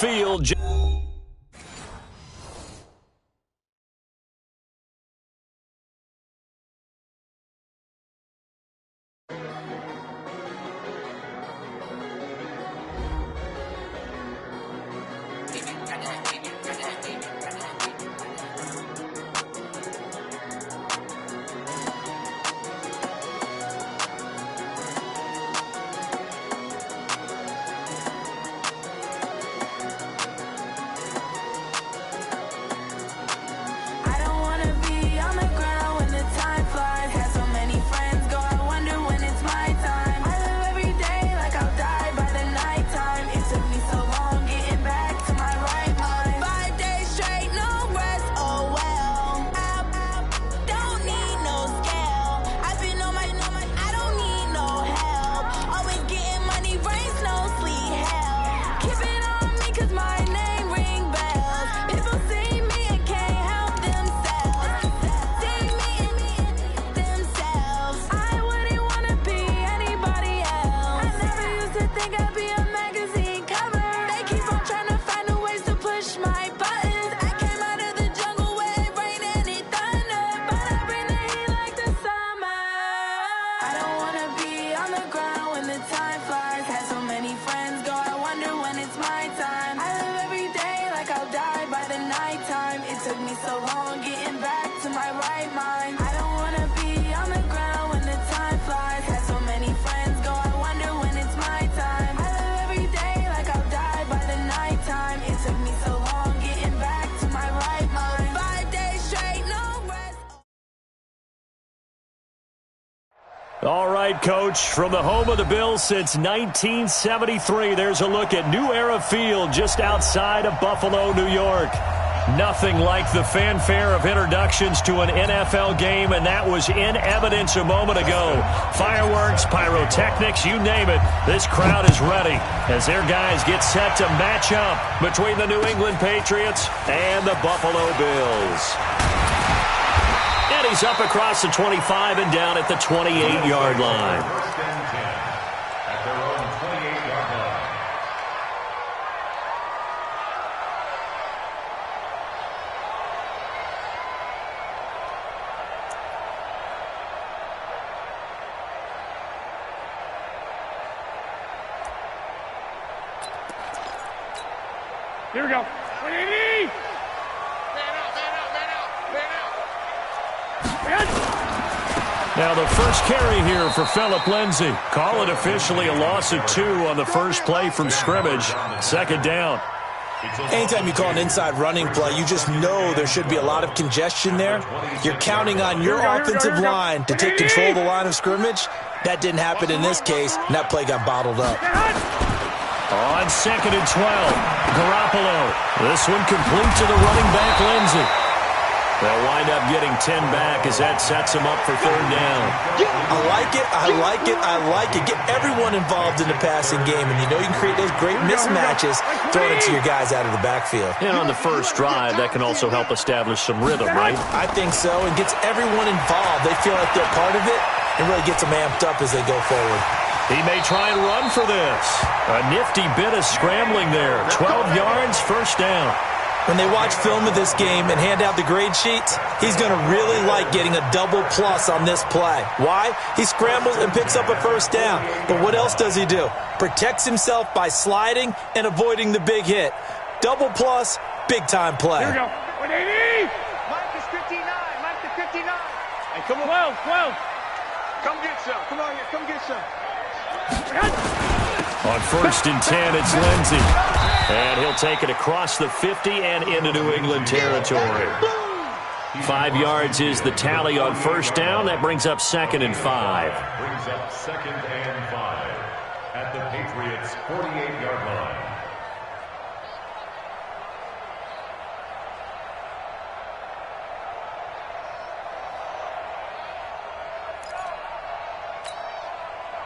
field. All right, Coach, from the home of the Bills since 1973, there's a look at New Era Field just outside of Buffalo, New York. Nothing like the fanfare of introductions to an NFL game, and that was in evidence a moment ago. Fireworks, pyrotechnics, you name it. This crowd is ready as their guys get set to match up between the New England Patriots and the Buffalo Bills. And he's up across the 25 and down at the 28-yard line. First and 10 at their own 28-yard line. Here we go. 180! Now the first carry here for Phillip Lindsay. Call it officially a loss of 2 on the first play from scrimmage. Second down. Anytime you call an inside running play, you just know there should be a lot of congestion there. You're counting on your offensive line to take control of the line of scrimmage. That didn't happen in this case, and that play got bottled up. On second and 12, Garoppolo. This one complete to the running back, Lindsay. They'll wind up getting 10 back as that sets them up for third down. I like it, I like it, I like it. Get everyone involved in the passing game, and you know you can create those great mismatches throwing it to your guys out of the backfield. And on the first drive, that can also help establish some rhythm, right? I think so, and gets everyone involved. They feel like they're part of it, and really gets them amped up as they go forward. He may try and run for this. A nifty bit of scrambling there. 12 yards, first down. When they watch film of this game and hand out the grade sheets, he's going to really like getting a double plus on this play. Why? He scrambles and picks up a first down. But what else does he do? Protects himself by sliding and avoiding the big hit. Double plus, big-time play. Here we go. 180! Mike is 59. Mike is 59. Hey, come on. 12. Come get some. Come on here. Come get some. On first and 10, it's Lindsay. And he'll take it across the 50 and into New England territory. 5 yards is the tally on first down. That brings up second and 5. Brings up second and 5 at the Patriots' 48-yard line.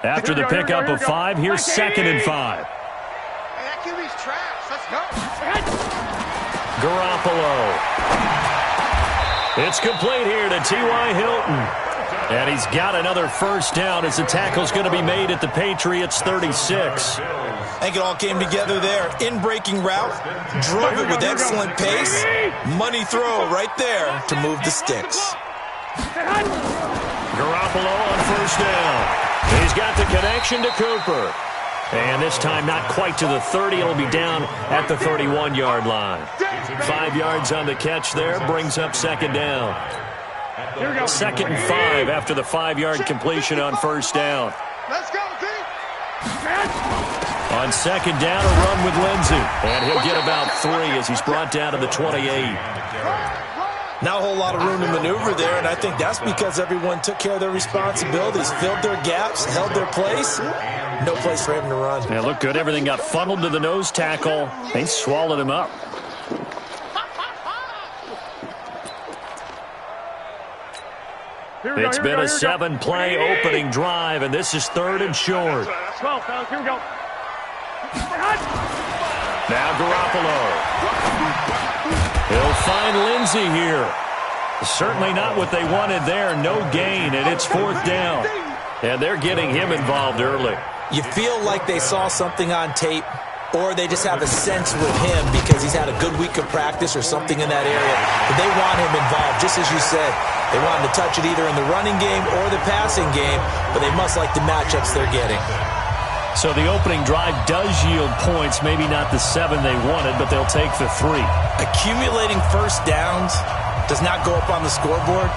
After the pickup of 5, here's second and 5. Hey, that QB's trash. Let's go. Garoppolo. It's complete here to T.Y. Hilton. And he's got another first down as the tackle's going to be made at the Patriots' 36. I think it all came together there. In-breaking route, drove it with excellent pace. Money throw right there to move the sticks. Garoppolo on first down. He's got the connection to Cooper. And this time not quite to the 30. It'll be down at the 31-yard line. 5 yards on the catch there. Brings up second down. 2nd and 5 after the 5-yard completion on first down. Let's go, D. On second down, a run with Lindsey. And he'll get about 3 as he's brought down to the 28. Not a whole lot of room to maneuver there, and I think that's because everyone took care of their responsibilities, filled their gaps, held their place. No place for him to run. Yeah, looked good. Everything got funneled to the nose tackle. They swallowed him up. It's been a 7-play opening drive, and this is 3rd and short. 12, fellas, here we go. Now Garoppolo. He'll find Lindsey here. Certainly not what they wanted there. No gain, and it's 4th down. And they're getting him involved early. You feel like they saw something on tape, or they just have a sense with him because he's had a good week of practice or something in that area. But they want him involved, just as you said. They want him to touch it either in the running game or the passing game, but they must like the matchups they're getting. So the opening drive does yield points, maybe not the 7 they wanted, but they'll take the 3. Accumulating first downs does not go up on the scoreboard,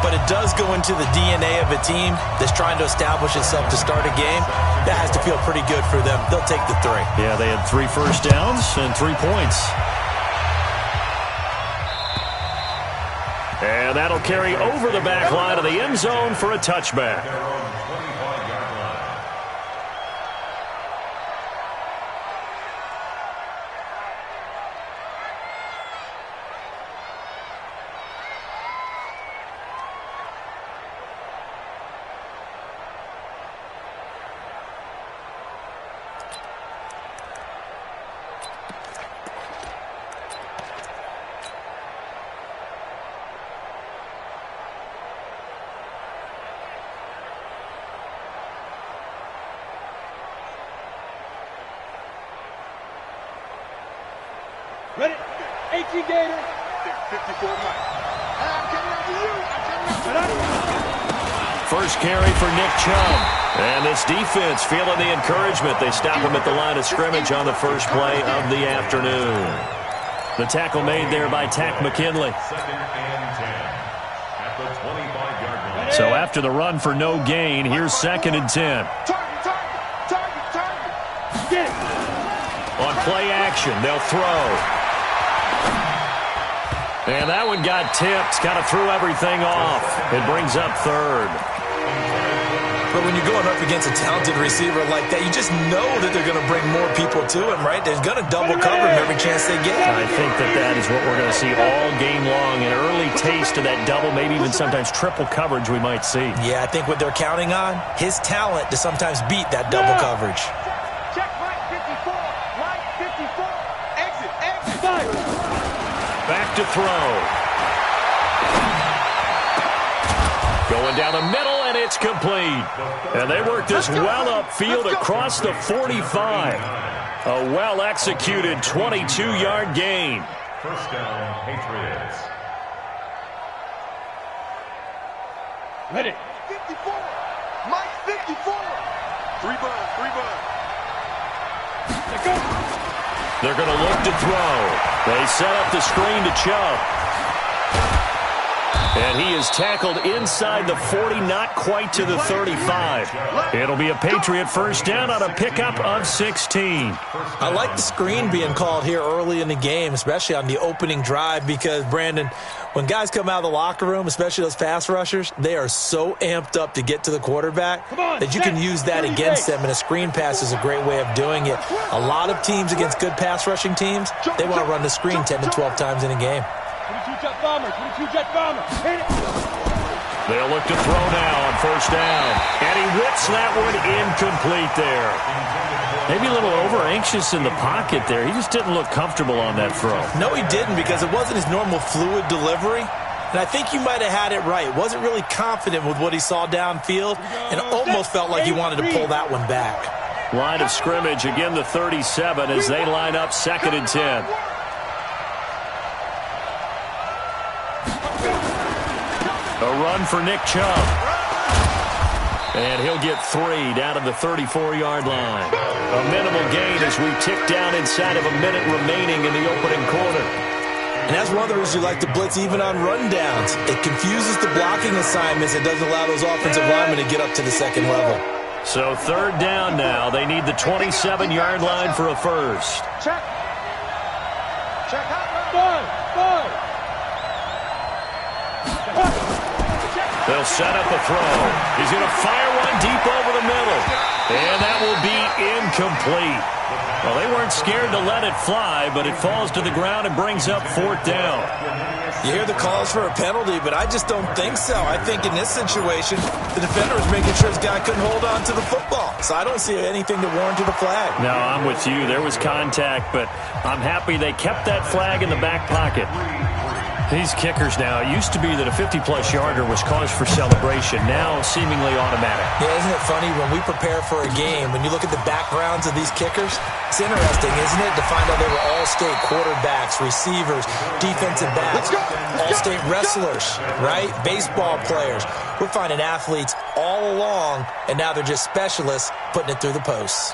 but it does go into the DNA of a team that's trying to establish itself to start a game. That has to feel pretty good for them. They'll take the 3. Yeah, they had 3 first downs and 3 points. And that'll carry over the back line of the end zone for a touchback. Ready? 18 Gator. 54 Mike. I'm coming up to you. First carry for Nick Chubb. And this defense feeling the encouragement. They stop him at the line of scrimmage on the first play of the afternoon. The tackle made there by Tack McKinley. 2nd and 10 at the 25-yard line. So after the run for no gain, here's 2nd and 10. Target. Get it. On play action, they'll throw. And that one got tipped, kind of threw everything off. It brings up 3rd. But when you're going up against a talented receiver like that, you just know that they're going to bring more people to him, right? They're going to double cover him every chance they get. I think that is what we're going to see all game long. An early taste of that double, maybe even sometimes triple coverage we might see. Yeah, I think what they're counting on, his talent to sometimes beat that double coverage. Check Mike 54. Mike 54. Exit. Five. Back to throw. Going down the middle, and it's complete. And they work this well upfield across the 45. A well-executed 22-yard gain. First down, Patriots. Ready. 54. Mike 54. 3 bud. Let go. They're going to look to throw. They set up the screen to Chubb. And he is tackled inside the 40, not quite to the 35. It'll be a Patriot first down on a pickup of 16. I like the screen being called here early in the game, especially on the opening drive, because, Brandon, when guys come out of the locker room, especially those pass rushers, they are so amped up to get to the quarterback that you can use that against them, and a screen pass is a great way of doing it. A lot of teams against good pass rushing teams, they want to run the screen 10 to 12 times in a game. 22 jet bomber. Hit it. They'll look to throw now on first down. And he whips that one incomplete there. Maybe a little over-anxious in the pocket there. He just didn't look comfortable on that throw. No, he didn't, because it wasn't his normal fluid delivery. And I think you might have had it right. Wasn't really confident with what he saw downfield, and almost felt like he wanted to pull that one back. line of scrimmage. Again, the 37 as they line up 2nd and 10. A run for Nick Chubb. And he'll get 3 down to the 34-yard line. A minimal gain as we tick down inside of a minute remaining in the opening quarter. And that's one of the reasons you like to blitz even on rundowns. It confuses the blocking assignments. It doesn't allow those offensive linemen to get up to the second level. So 3rd down now. They need the 27-yard line for a first. Check. Check out. They'll set up a throw. He's going to fire one deep over the middle. And that will be incomplete. Well, they weren't scared to let it fly, but it falls to the ground and brings up 4th down. You hear the calls for a penalty, but I just don't think so. I think in this situation, the defender was making sure his guy couldn't hold on to the football. So I don't see anything to warrant a flag. No, I'm with you. There was contact, but I'm happy they kept that flag in the back pocket. These kickers now, it used to be that a 50-plus yarder was cause for celebration. Now, seemingly automatic. Yeah, isn't it funny when we prepare for a game, when you look at the backgrounds of these kickers, it's interesting, isn't it, to find out they were all-state quarterbacks, receivers, defensive backs, all-state wrestlers, right? Baseball players. We're finding athletes all along, and now they're just specialists putting it through the posts.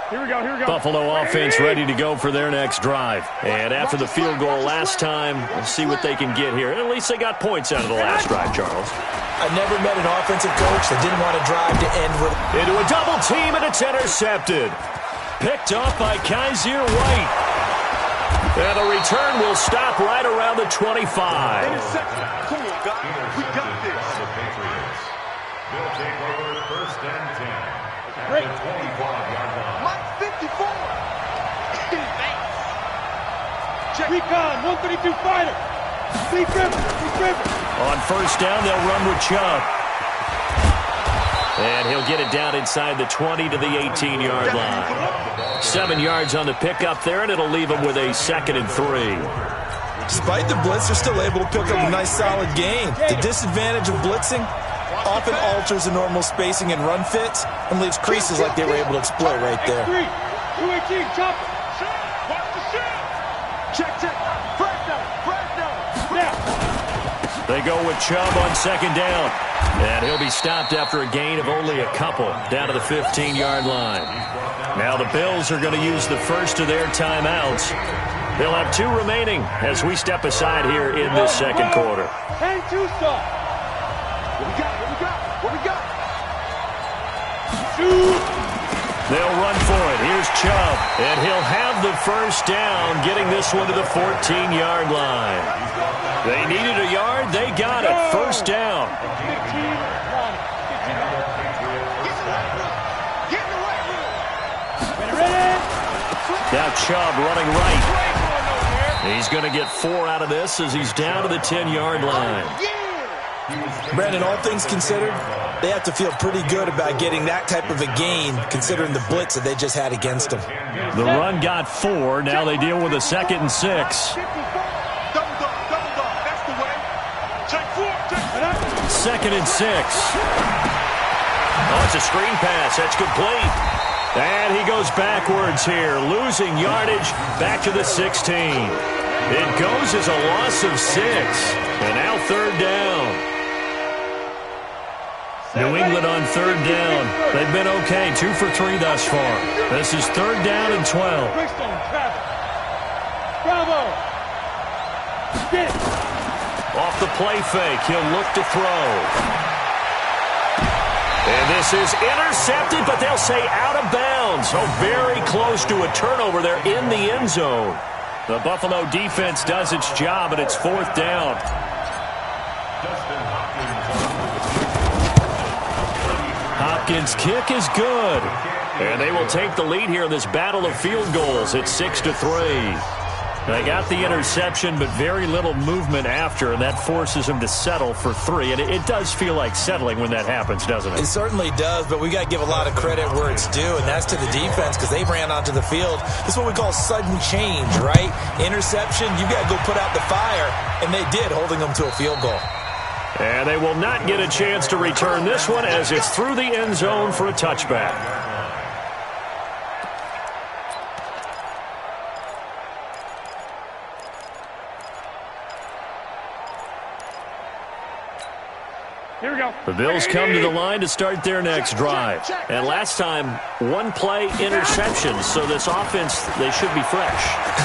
Here we go. Buffalo offense ready to go for their next drive. And after the field goal last time, we'll see what they can get here. At least they got points out of the last drive, Charles. I've never met an offensive coach that didn't want to drive to end with... Into a double team, and it's intercepted. Picked off by Kaiser White. And the return will stop right around the 25. Come on, guys. We got this. The Patriots. They'll take over 1st and 10. Great. At the 25-yard line. Mike 54. Check. Recon, 132 fighter. Deep river. On 1st down, they'll run with Chubb. And he'll get it down inside the 20 to the 18-yard line. 7 yards on the pickup there, and it'll leave him with a 2nd and 3. Despite the blitz, they're still able to pick up a nice solid gain. The disadvantage of blitzing often alters the normal spacing and run fits and leaves creases like they were able to exploit right there. 218, chopper. Watch the shot. Check. Fresh down. Now. They go with Chubb on 2nd down. And he'll be stopped after a gain of only a couple down to the 15-yard line. Now the Bills are going to use the first of their timeouts. They'll have 2 remaining as we step aside here in this 2nd quarter. And 2 stop. What we got? Shoot. They'll run for it. Here's Chubb, and he'll have the 1st down, getting this one to the 14-yard line. They needed a yard. They got it. 1st down. 15 line. Get in the right room. Ready. Now Chubb running right. He's going to get 4 out of this as he's down to the 10-yard line. Brandon, all things considered, they have to feel pretty good about getting that type of a gain, considering the blitz that they just had against them. The run got 4. Now they deal with a 2nd and 6. Double dog. That's the way. Check 4. 2nd and 6. Oh, it's a screen pass. That's complete. And he goes backwards here, losing yardage back to the 16. It goes as a loss of 6. And now 3rd down. New England on 3rd down. They've been okay, 2 for 3 thus far. This is 3rd down and 12. Bravo. Get it. Off the play fake, he'll look to throw. And this is intercepted, but they'll say out of bounds. So very close to a turnover there in the end zone. The Buffalo defense does its job, and it's 4th down. Hopkins' kick is good. And they will take the lead here in this battle of field goals. It's 6-3. They got the interception, but very little movement after, and that forces them to settle for 3. And it does feel like settling when that happens, doesn't it? It certainly does, but we got to give a lot of credit where it's due, and that's to the defense because they ran onto the field. This is what we call sudden change, right? Interception, you got to go put out the fire, and they did, holding them to a field goal. And they will not get a chance to return this one as it's through the end zone for a touchback. Here we go. The Bills come to the line to start their next drive. And last time, one play interception, so this offense, they should be fresh.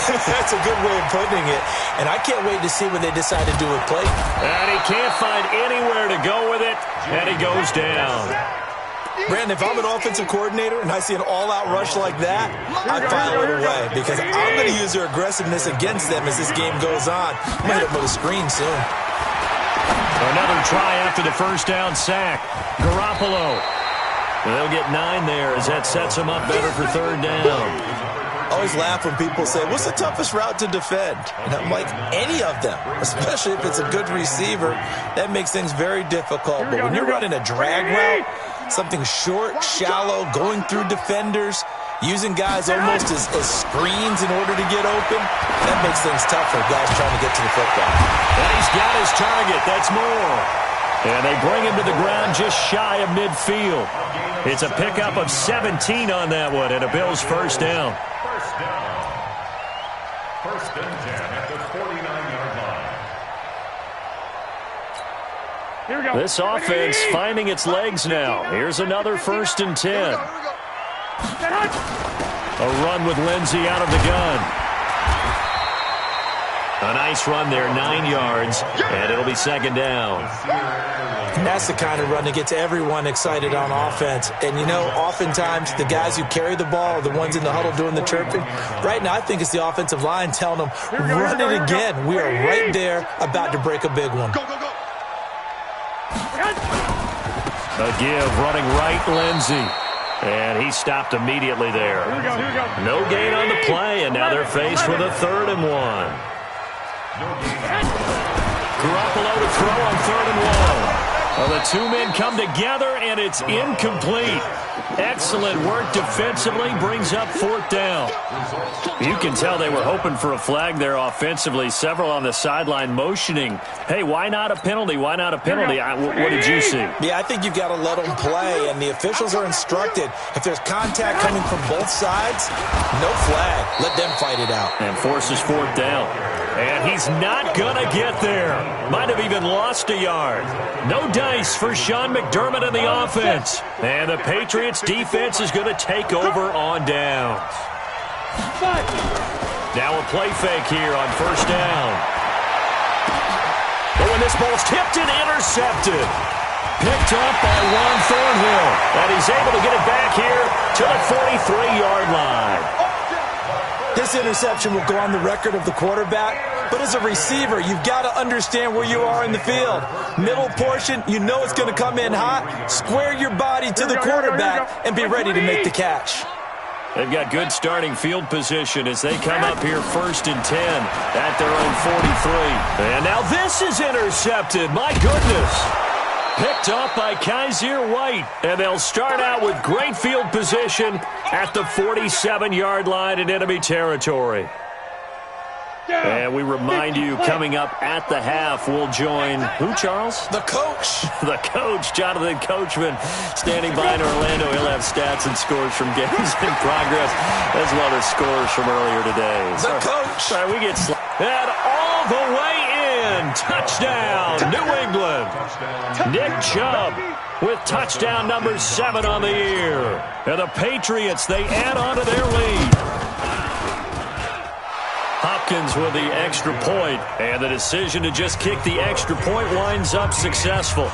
That's a good way of putting it. And I can't wait to see what they decide to do with Clayton. And he can't find anywhere to go with it, and he goes down. Brandon, if I'm an offensive coordinator and I see an all-out rush like that, I'd file it away because I'm going to use their aggressiveness against them as this game goes on. I'm going to hit them with a screen soon. Another try after the first down sack. Garoppolo. They'll get 9 there as that sets them up better for third down. I always laugh when people say, what's the toughest route to defend? And I'm like, any of them, especially if it's a good receiver. That makes things very difficult. But when you're running a drag route, something short, shallow, going through defenders, using guys almost as screens in order to get open, that makes things tough for guys trying to get to the football. And he's got his target. That's more. And they bring him to the ground just shy of midfield. It's a pickup of 17 on that one and a Bills first down. First and 10 at the 49-yard line. Here we go. This offense finding its legs now. Here's another first and 10. A run with Lindsey out of the gun. A nice run there, 9 yards, and it'll be second down. And that's the kind of run that gets everyone excited on offense. And, you know, oftentimes the guys who carry the ball are the ones in the huddle doing the chirping. Right now, I think it's the offensive line telling them, run it again. We are right there about to break a big one. A give, running right, Lindsey. And he stopped immediately there. Here we go. No gain on the play, and now they're faced with a 3rd and 1. Garoppolo to throw on 3rd and 1. Well, the two men come together, and it's incomplete. Excellent work defensively, brings up 4th down. You can tell they were hoping for a flag there offensively. Several on the sideline motioning, hey, why not a penalty? Why not a penalty? What did you see? Yeah, I think you've got to let them play, and the officials are instructed. If there's contact coming from both sides, no flag. Let them fight it out. And forces 4th down. And he's not going to get there. Might have even lost a yard. No dice for Sean McDermott and the offense. And the Patriots defense is going to take over on downs. Now a play fake here on 1st down. But when this ball's tipped and intercepted. Picked up by Juan Thornhill. And he's able to get it back here to the 43-yard line. This interception will go on the record of the quarterback, but as a receiver, you've got to understand where you are in the field. Middle portion, you know it's going to come in hot. Square your body to the quarterback and be ready to make the catch. They've got good starting field position as they come up here 1st and 10 at their own 43. And now this is intercepted. My goodness. Picked up by Kaiser White, and they'll start out with great field position at the 47-yard line in enemy territory. And we remind you, coming up at the half, we'll join who, Charles? The coach. The coach, Jonathan Coachman, standing by in Orlando. He'll have stats and scores from games in progress, as well as scores from earlier today. The coach. Sorry, we get and all the way in. Touchdown, New England. Nick Chubb with touchdown number 7 on the year. And the Patriots, they add on to their lead. Hopkins with the extra point, and the decision to just kick the extra point winds up successful.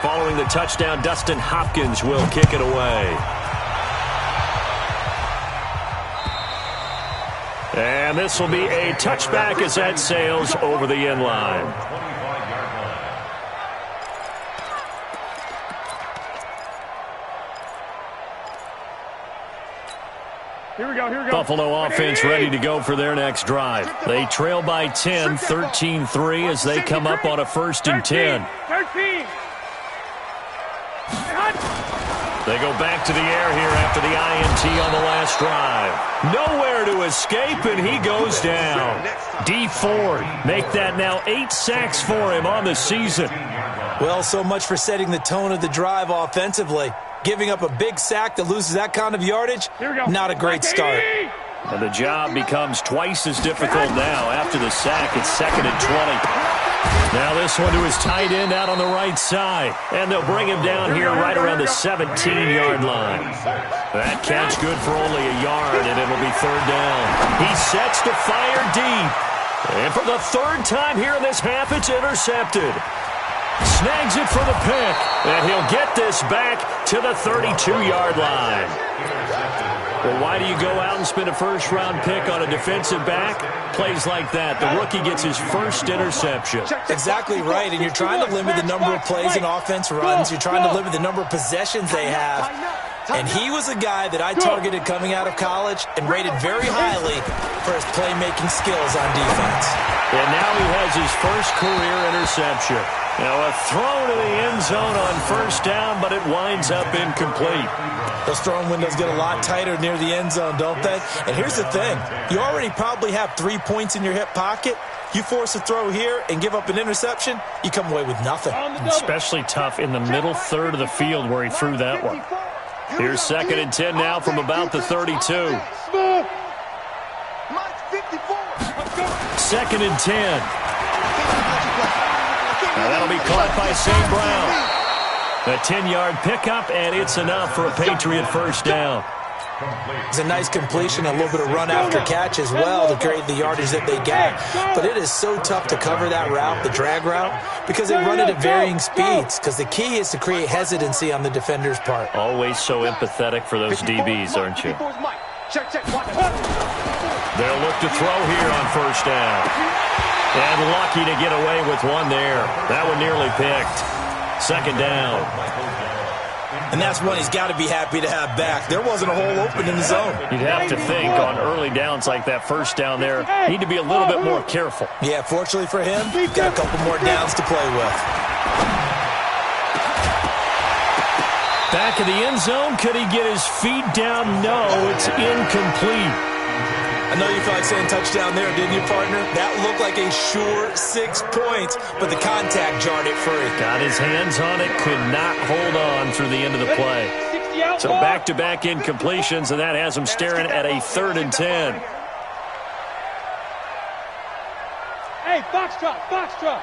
Following the touchdown, Dustin Hopkins will kick it away. And this will be a touchback as that sails over the end line. Here we go. Buffalo offense ready to go for their next drive. They trail by 10, 13-3 as they come up on a 1st and 10. 13. They go back to the air here after the INT on the last drive. Nowhere to escape, and he goes down. D Ford make that now 8 sacks for him on the season. Well, so much for setting the tone of the drive offensively. Giving up a big sack that loses that kind of yardage, not a great start. And the job becomes twice as difficult now. After the sack, it's 2nd and 20. Now this one to his tight end out on the right side. And they'll bring him down here right around the 17-yard line. That catch good for only a yard, and it'll be 3rd down. He sets to fire deep. And for the 3rd time here in this half, it's intercepted. Snags it for the pick, and he'll get this back to the 32-yard line. Well, why do you go out and spend a first-round pick on a defensive back? Plays like that. The rookie gets his first interception. Exactly right, and you're trying to limit the number of plays an offense runs. You're trying to limit the number of possessions they have. And he was a guy that I targeted coming out of college and rated very highly for his playmaking skills on defense. And now he has his first career interception. Now a throw to the end zone on 1st down, but it winds up incomplete. Those throwing windows get a lot tighter near the end zone, don't they? And here's the thing. You already probably have 3 points in your hip pocket. You force a throw here and give up an interception, you come away with nothing. Especially tough in the middle third of the field where he threw that one. Here's 2nd and 10 now from about the 32. 2nd and 10. Now that'll be caught by St. Brown. A 10-yard pickup, and it's enough for a Patriot 1st down. It's a nice completion, a little bit of run after catch as well to create the yardage that they got. But it is so tough to cover that route, the drag route, because they run it at varying speeds. Because the key is to create hesitancy on the defender's part. Always so empathetic for those DBs, aren't you? They'll look to throw here on 1st down. And lucky to get away with one there. That one nearly picked. 2nd down. And that's one he's got to be happy to have back. There wasn't a hole open in the zone. You'd have to think on early downs like that 1st down there, need to be a little bit more careful. Yeah, fortunately for him, he's got a couple more downs to play with. Back in the end zone, could he get his feet down? No, it's incomplete. I know you felt like saying touchdown there, didn't you, partner? That looked like a sure 6 points, but the contact jarred it free. Got his hands on it, could not hold on through the end of the play. So back-to-back incompletions, and that has him staring at a 3rd and 10. Hey, foxtrot, foxtrot.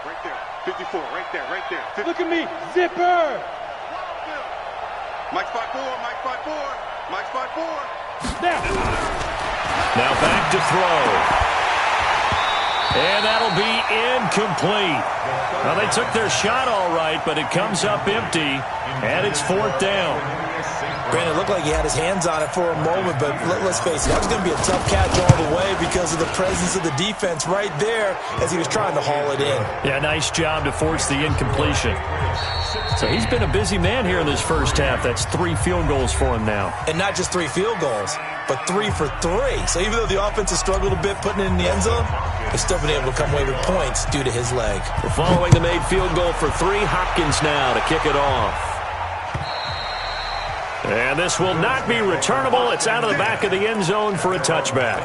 Right there, 54, right there, right there. 50. Look at me, zipper. Mike 5-4, Mike 5-4, Mike 5-4. Now back to throw. And that'll be incomplete. Well, they took their shot all right, but it comes up empty, and it's 4th down. Granted, it looked like he had his hands on it for a moment, but let's face it, that was going to be a tough catch all the way because of the presence of the defense right there as he was trying to haul it in. Yeah, nice job to force the incompletion. So he's been a busy man here in this 1st half. That's 3 field goals for him now. And not just 3 field goals, but 3 for 3. So even though the offense has struggled a bit putting it in the end zone, they've still been able to come away with points due to his leg. Following the made field goal for 3, Hopkins now to kick it off. And this will not be returnable. It's out of the back of the end zone for a touchback.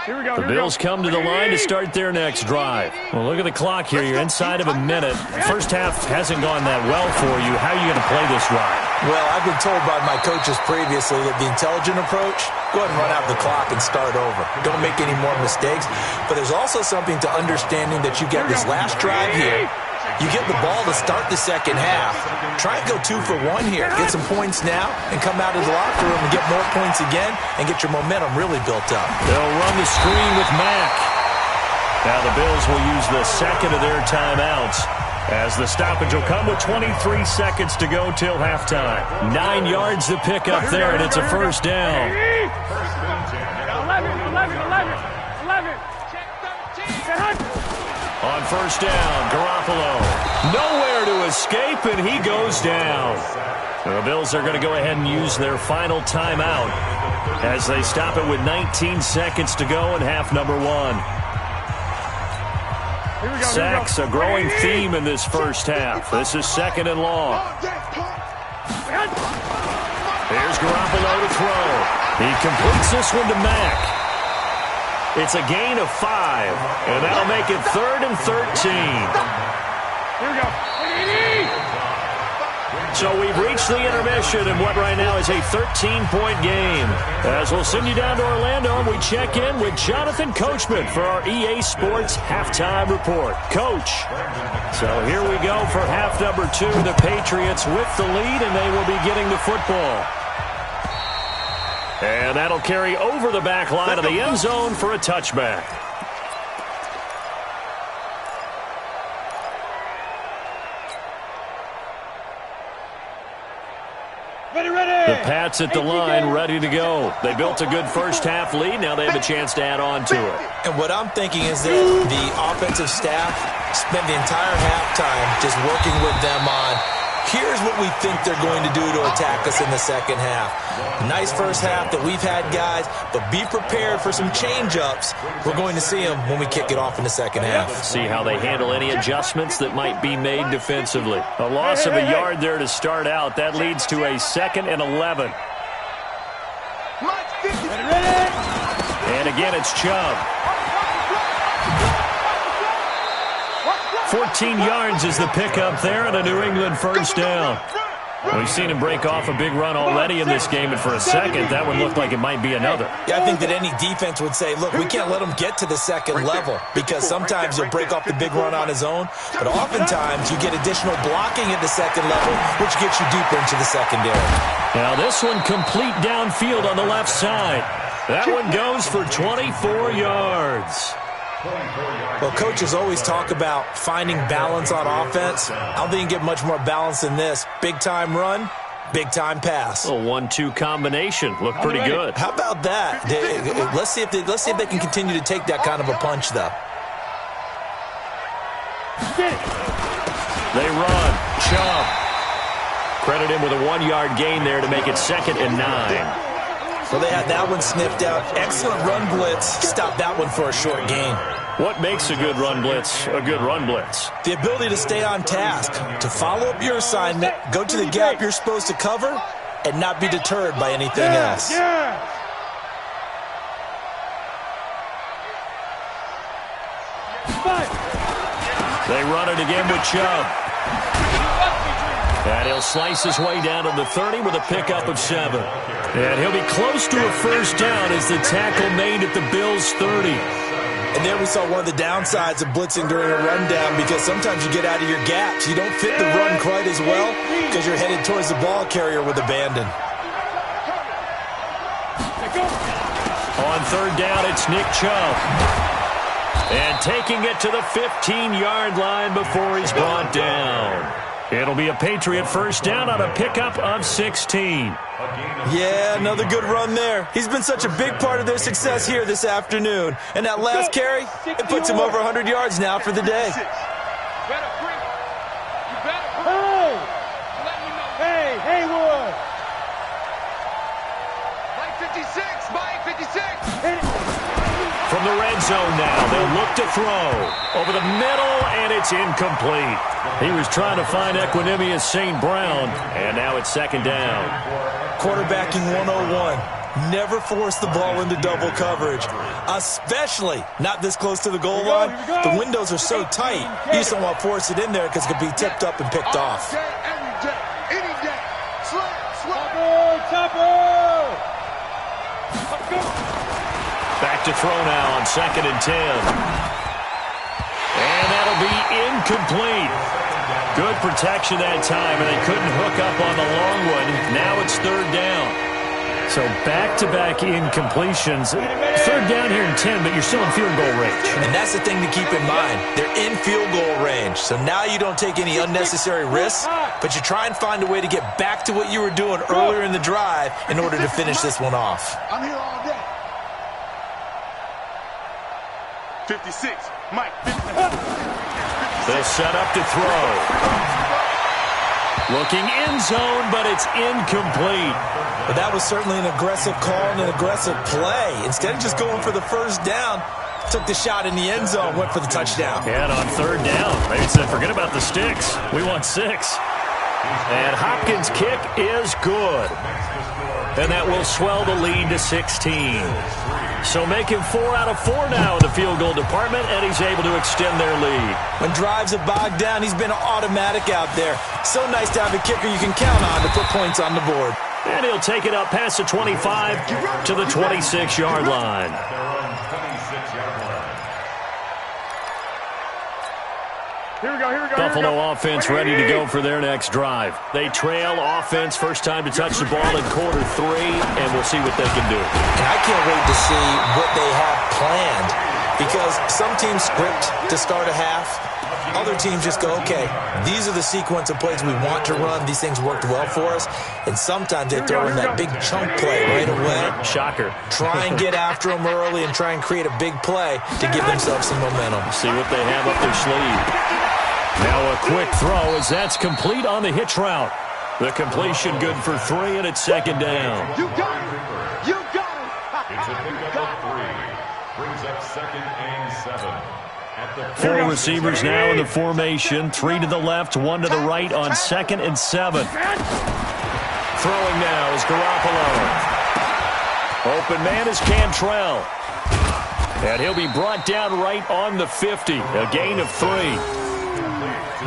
The Bills come to the line to start their next drive. Well, look at the clock here. You're inside of a minute. First half hasn't gone that well for you. How are you going to play this drive? Well, I've been told by my coaches previously that the intelligent approach, go ahead and run out the clock and start over. Don't make any more mistakes. But there's also something to understanding that you get this last drive here. You get the ball to start the second half. Try and go 2 for 1 here. Get some points now and come out of the locker room and get more points again and get your momentum really built up. They'll run the screen with Mack. Now the Bills will use the second of their timeouts as the stoppage will come with 23 seconds to go till halftime. 9 yards to pick up there, and it's a 1st down. 11. On first down, Garoppolo. Nowhere to escape, and he goes down. The Bills are going to go ahead and use their final timeout as they stop it with 19 seconds to go in half number one. Sacks, a growing theme in this first half. This is second and long. Here's Garoppolo to throw. He completes this one to Mack. It's a gain of 5, and that'll make it 3rd and 13. Here we go. So we've reached the intermission in what right now is a 13-point game. As we'll send you down to Orlando, and we check in with Jonathan Coachman for our EA Sports Halftime Report. Coach, so here we go for half number 2. The Patriots with the lead, and they will be getting the football. And that'll carry over the back line of the end zone for a touchback. The Pats at the line, ready to go. They built a good first-half lead. Now they have a chance to add on to it. And what I'm thinking is that the offensive staff spent the entire halftime just working with them on, here's what we think they're going to do to attack us in the second half. Nice first half that we've had, guys, but be prepared for some change-ups. We're going to see them when we kick it off in the second half. See how they handle any adjustments that might be made defensively. A loss of a yard there to start out. That leads to a 2nd and 11. And again, it's Chubb. 14 yards is the pickup there and a New England first down. We've seen him break off a big run already in this game, and for a second, that one looked like it might be another. Yeah, I think that any defense would say, look, we can't let him get to the second level because sometimes he'll break off the big run on his own, but oftentimes you get additional blocking at the second level, which gets you deeper into the secondary. Now this one complete downfield on the left side. That one goes for 24 yards. Well, coaches always talk about finding balance on offense. I don't think you get much more balance than this. Big-time run, big-time pass. A 1-2 combination. Looked pretty good. How about that? Let's see if they can continue to take that kind of a punch, though. They run. Chubb. Credit him with a 1-yard gain there to make it 2nd and 9. Well, they had that one sniffed out. Excellent run blitz. Stop that one for a short gain. What makes a good run blitz a good run blitz? The ability to stay on task, to follow up your assignment, go to the gap you're supposed to cover, and not be deterred by anything else. They run it again with Chubb. And he'll slice his way down to the 30 with a pickup of 7. And he'll be close to a first down as the tackle made at the Bills' 30. And there we saw one of the downsides of blitzing during a rundown, because sometimes you get out of your gaps. You don't fit the run quite as well because you're headed towards the ball carrier with abandon. On third down, it's Nick Chubb. And taking it to the 15-yard line before he's brought down. It'll be a Patriot first down on a pickup of 16. Yeah, another good run there. He's been such a big part of their success here this afternoon. And that last carry, it puts him over 100 yards now for the day. Hey, Haywood. Mike 56, Mike 56. From the red zone now, they'll look to throw. Over the middle, and it's incomplete. He was trying to find Equanimous St. Brown, and now it's 2nd down. Quarterbacking 101. Never force the ball into double coverage, especially not this close to the goal line. The windows are so tight, you just don't want to force it in there because it could be tipped up and picked off. Any day. Back to throw now on 2nd and 10. And that'll be incomplete. Good protection that time, and they couldn't hook up on the long one. Now it's 3rd down. So back-to-back incompletions. 3rd down here in 10, but you're still in field goal range. And that's the thing to keep in mind. They're in field goal range. So now you don't take any unnecessary risks, but you try and find a way to get back to what you were doing earlier in the drive in order to finish this one off. I'm here all day. 56. Mike, 56. They'll set up to throw. Looking end zone, but it's incomplete. But that was certainly an aggressive call and an aggressive play. Instead of just going for the first down, took the shot in the end zone, went for the touchdown. And on third down, they said, forget about the sticks. We want 6. And Hopkins' kick is good. And that will swell the lead to 16. So making 4 out of 4 now in the field goal department, and he's able to extend their lead. When drives have bogged down, he's been automatic out there. So nice to have a kicker you can count on to put points on the board. And he'll take it up past the 25 to the 26-yard line. Here we go. Buffalo offense ready to go for their next drive. They trail offense, first time to touch the ball in quarter 3, and we'll see what they can do. And I can't wait to see what they have planned, because some teams script to start a half. Other teams just go, okay, these are the sequence of plays we want to run. These things worked well for us. And sometimes they throw in that big chunk play right away. Shocker. Try and get after them early and try and create a big play to give themselves some momentum. See what they have up their sleeve. Now a quick throw as that's complete on the hitch route. The completion good for 3, and it's second down. You got it. You got it. It's a pickup of 3. Brings up 2nd and 7. At the 4 receivers now in the formation. 3 to the left, 1 to the right on 2nd and 7. Throwing now is Garoppolo. Open man is Cantrell. And he'll be brought down right on the 50. A gain of 3.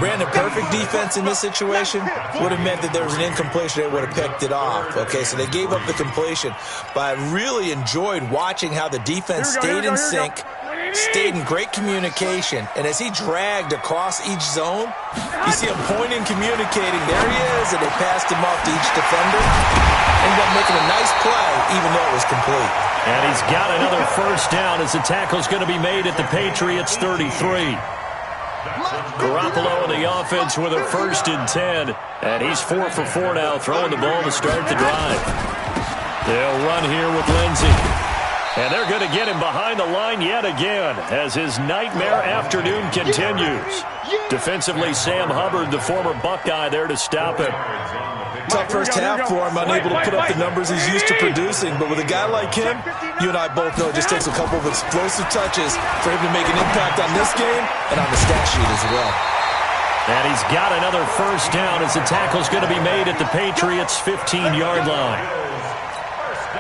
Brandon, perfect defense in this situation would have meant that there was an incompletion. They would have picked it off. Okay, so they gave up the completion. But I really enjoyed watching how the defense stayed in sync, stayed in great communication. And as he dragged across each zone, you see him pointing, communicating. There he is, and they passed him off to each defender. Ended up making a nice play, even though it was complete. And he's got another first down as the tackle's going to be made at the Patriots' 33. Garoppolo in the offense with a 1st and 10. And he's 4 for 4 now, throwing the ball to start the drive. They'll run here with Lindsey. And they're going to get him behind the line yet again as his nightmare afternoon continues. Defensively, Sam Hubbard, the former Buckeye, there to stop him. Tough first half for him, unable to put up the numbers he's used to producing. But with a guy like him, you and I both know it just takes a couple of explosive touches for him to make an impact on this game and on the stat sheet as well. And he's got another first down as the tackle's going to be made at the Patriots' 15-yard line.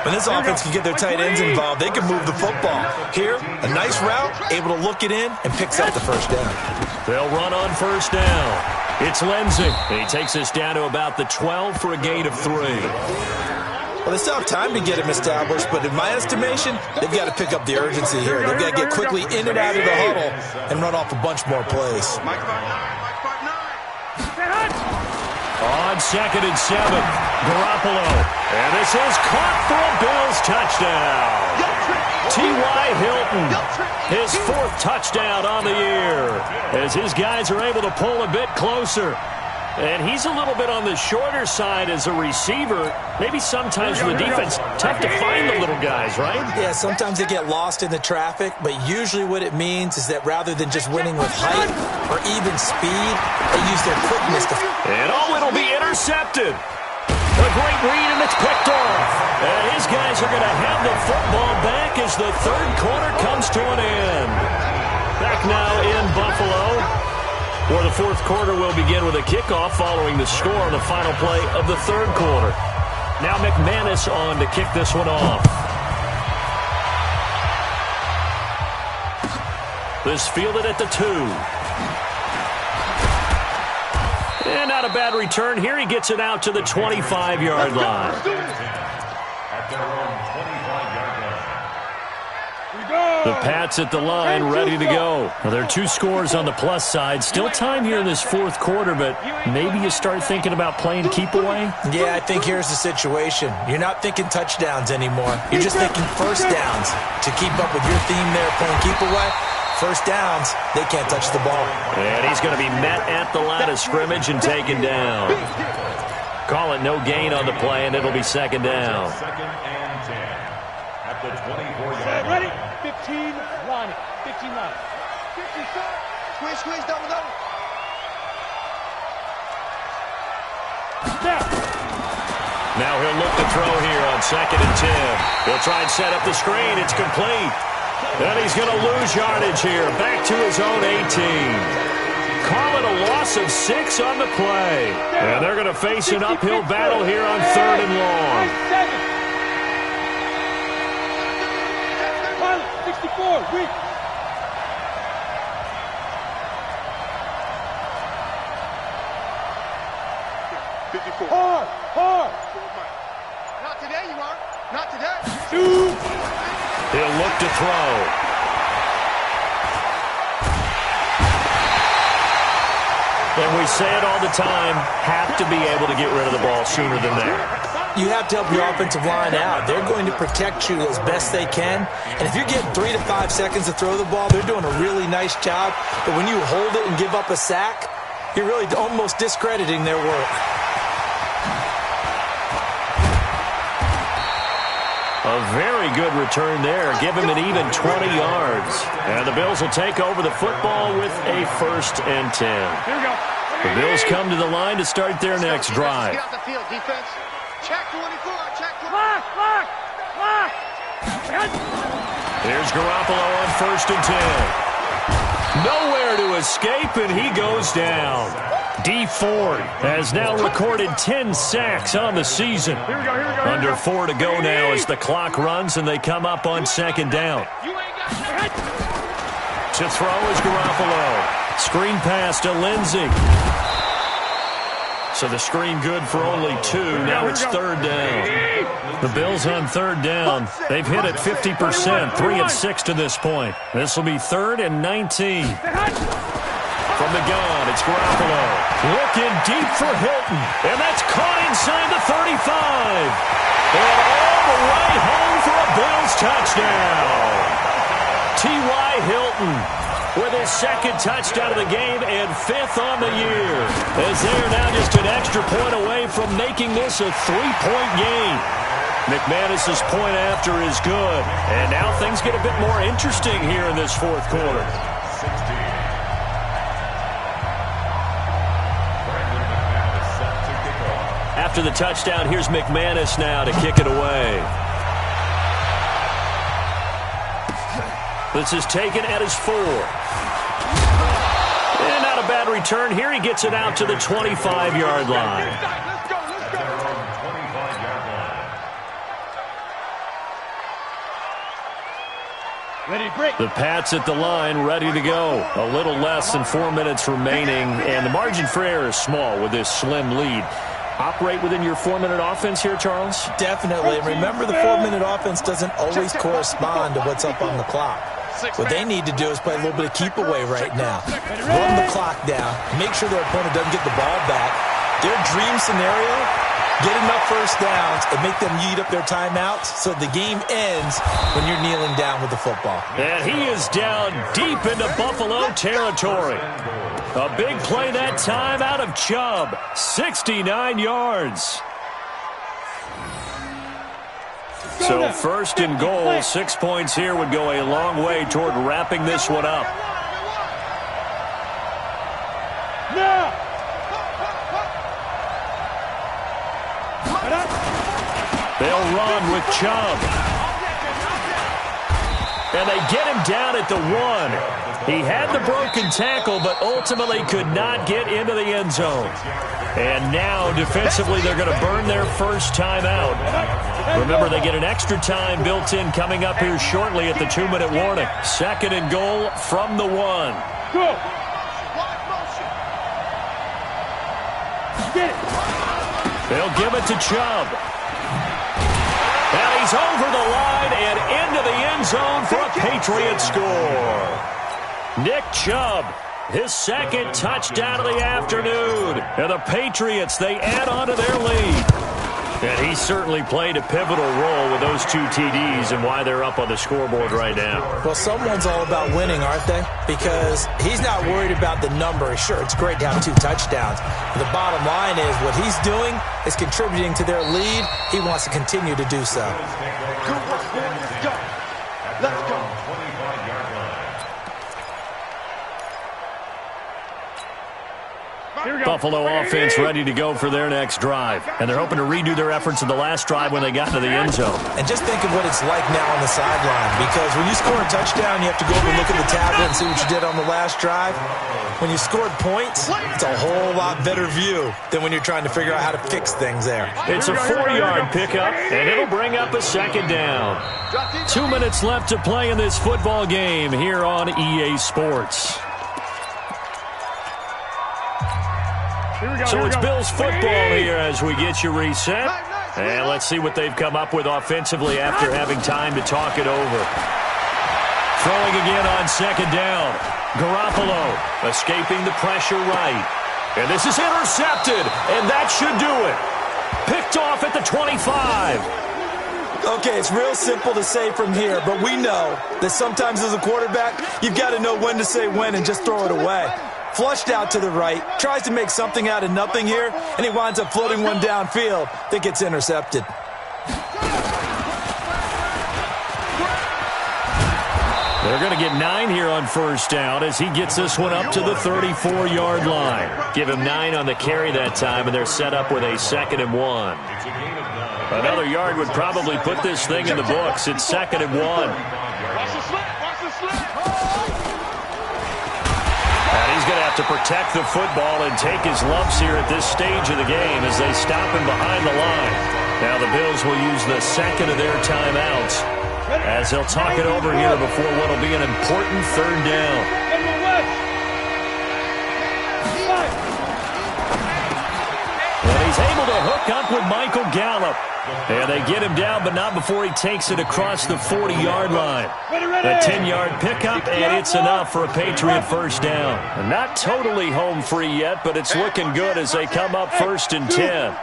When this offense can get their tight ends involved, they can move the football. Here, a nice route, able to look it in, and picks up the first down. They'll run on first down. It's Lindsey. He takes us down to about the 12 for a gain of 3. Well, they still have time to get him established, but in my estimation, they've got to pick up the urgency here. They've got to get quickly in and out of the huddle and run off a bunch more plays. On 2nd and 7, Garoppolo. And this is caught for a Bills touchdown. T.Y. Hilton, his 4th touchdown on the year, as his guys are able to pull a bit closer. And he's a little bit on the shorter side as a receiver. Maybe sometimes for the defense, tough to find the little guys, right? Yeah, sometimes they get lost in the traffic, but usually what it means is that rather than just winning with height or even speed, they use their quickness to... And it'll be intercepted. A great read, and it's picked off. And his guys are going to have the football back as the 3rd quarter comes to an end. Back now in Buffalo, where the 4th quarter will begin with a kickoff following the score on the final play of the 3rd quarter. Now McManus on to kick this one off. This fielded at the 2. And not a bad return here. He gets it out to the 25-yard line. at their own 25-yard line. The Pats at the line, ready to go. Well, there are 2 scores on the plus side. Still time here in this 4th quarter, but maybe you start thinking about playing keep away? Yeah, I think here's the situation. You're not thinking touchdowns anymore. You're just thinking first downs. To keep up with your theme there, playing keep away, first downs, they can't touch the ball. And he's going to be met at the line of scrimmage and taken down. Call it no gain on the play, and it'll be second down. Second and 10 at the 24-yard line. Ready? 15, line it. 15 line. 50, stop. Squeeze, double. Step. Now he'll look to throw here on 2nd and 10. He'll try and set up the screen. It's complete. And he's going to lose yardage here. Back to his own 18. Call it a loss of 6 on the play. And they're going to face an uphill battle here on 3rd and long. 64, weak. Hard. Not today, you aren't. Not today. He'll look to throw. And we say it all the time, have to be able to get rid of the ball sooner than that. You have to help your offensive line out. They're going to protect you as best they can. And if you're getting 3 to 5 seconds to throw the ball, they're doing a really nice job. But when you hold it and give up a sack, you're really almost discrediting their work. A very good return there. Give him an even 20 yards. And the Bills will take over the football with a 1st and 10. Here we go. The Bills come to the line to start their next drive. Get out the field, defense. Check 24, check 24. Lock. Here's Garoppolo on 1st and 10. Nowhere to escape, and he goes down. D. Ford has now recorded 10 sacks on the season. Here we go. Under 4 to go now as the clock runs and they come up on 2nd down. To throw is Garoppolo. Screen pass to Lindsey. So the screen good for only 2. Now it's 3rd down. The Bills on 3rd down. They've hit it 50%, 3 of 6 to this point. This will be 3rd and 19. From the gun, it's Garoppolo. Looking deep for Hilton. And that's caught inside the 35. And all the way home for a Bills touchdown. T.Y. Hilton with his 2nd touchdown of the game and 5th on the year. As they are now just an extra point away from making this a 3-point game. McManus's point after is good. And now things get a bit more interesting here in this 4th quarter. After the touchdown, here's McManus now to kick it away. This is taken at his 4. And not a bad return here. He gets it out to the 25-yard line. Let's go. Ready to break. The Pats at the line, ready to go. A little less than 4 minutes remaining, and the margin for error is small with this slim lead. Operate within your 4-minute offense here, Charles? Definitely. Remember, the 4-minute offense doesn't always correspond to what's up on the clock. What they need to do is play a little bit of keep away right now. Run the clock down. Make sure their opponent doesn't get the ball back. Their dream scenario, get enough first downs and make them eat up their timeouts so the game ends when you're kneeling down with the football. And he is down deep into Buffalo territory. A big play that time out of Chubb. 69 yards. So 1st and goal, 6 points here would go a long way toward wrapping this one up. Now. They'll run with Chubb. And they get him down at the 1. He had the broken tackle, but ultimately could not get into the end zone. And now, defensively, they're going to burn their first time out. Remember, they get an extra time built in coming up here shortly at the 2-minute warning. 2nd and goal from the 1. Go. Get it. They'll give it to Chubb. And he's over the line and into the end zone for a Patriots score. Nick Chubb, his 2nd touchdown of the afternoon. And the Patriots, they add on to their lead. And he certainly played a pivotal role with those 2 TDs and why they're up on the scoreboard right now. Well, someone's all about winning, aren't they? Because he's not worried about the number. Sure, it's great to have 2 touchdowns. But the bottom line is what he's doing is contributing to their lead. He wants to continue to do so. Good work, boys. Go. Buffalo offense ready to go for their next drive. And they're hoping to redo their efforts in the last drive when they got into the end zone. And just think of what it's like now on the sideline. Because when you score a touchdown, you have to go over and look at the tablet and see what you did on the last drive. When you scored points, it's a whole lot better view than when you're trying to figure out how to fix things there. It's a 4-yard pickup, and it'll bring up a second down. 2 minutes left to play in this football game here on EA Sports. So it's Bills football here as we get you reset. And let's see what they've come up with offensively after having time to talk it over. Throwing again on second down. Garoppolo escaping the pressure right. And this is intercepted, and that should do it. Picked off at the 25. Okay, it's real simple to say from here, but we know that sometimes as a quarterback, you've got to know when to say when and just throw it away. Flushed out to the right, tries to make something out of nothing here, and he winds up floating one downfield that gets intercepted. They're going to get 9 here on first down as he gets this one up to the 34-yard line. Give him 9 on the carry that time, and they're set up with a 2nd and 1. Another yard would probably put this thing in the books. It's 2nd and 1. And he's going to have to protect the football and take his lumps here at this stage of the game as they stop him behind the line. Now the Bills will use the second of their timeouts as they'll talk it over here before what will be an important 3rd down. And he's able to hook up with Michael Gallup. And they get him down, but not before he takes it across the 40-yard line. A 10-yard pickup, and it's enough for a Patriot first down. And not totally home free yet, but it's looking good as they come up 1st and 10.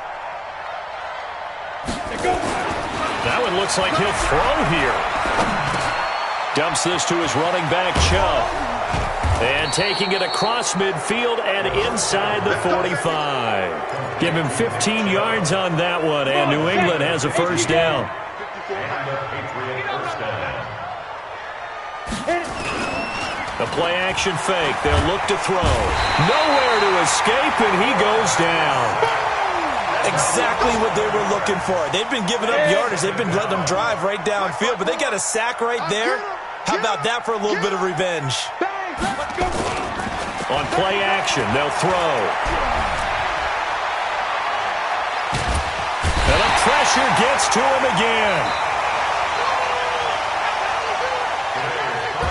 That one looks like he'll throw here. Dumps this to his running back, Chubb. And taking it across midfield and inside the 45. Give him 15 yards on that one, and New England has a first down. The play-action fake. They'll look to throw. Nowhere to escape, and he goes down. Exactly what they were looking for. They've been giving up yardage. They've been letting them drive right downfield, but they got a sack right there. How about that for a little bit of revenge? On play action, they'll throw. And the pressure gets to him again.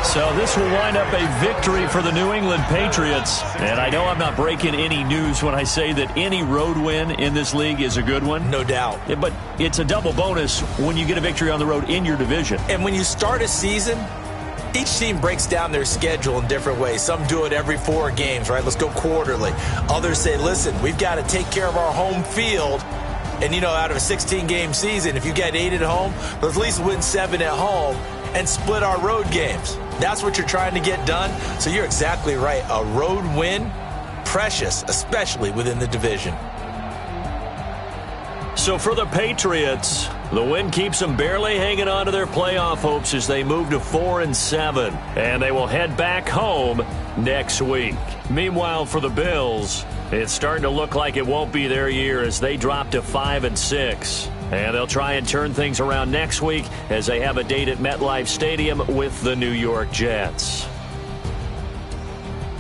So this will wind up a victory for the New England Patriots. And I know I'm not breaking any news when I say that any road win in this league is a good one. No doubt. Yeah, but it's a double bonus when you get a victory on the road in your division. And when you start a season, each team breaks down their schedule in different ways. Some do it every 4 games, right? Let's go quarterly. Others say, listen, we've got to take care of our home field. And, you know, out of a 16-game season, if you get 8 at home, let's at least win 7 at home and split our road games. That's what you're trying to get done. So you're exactly right. A road win, precious, especially within the division. So for the Patriots, the win keeps them barely hanging on to their playoff hopes as they move to 4-7. And they will head back home next week. Meanwhile, for the Bills, it's starting to look like it won't be their year as they drop to 5-6. And they'll try and turn things around next week as they have a date at MetLife Stadium with the New York Jets.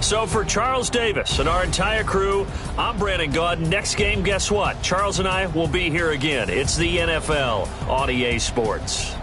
So for Charles Davis and our entire crew, I'm Brandon Gaudin. Next game, guess what? Charles and I will be here again. It's the NFL on EA Sports.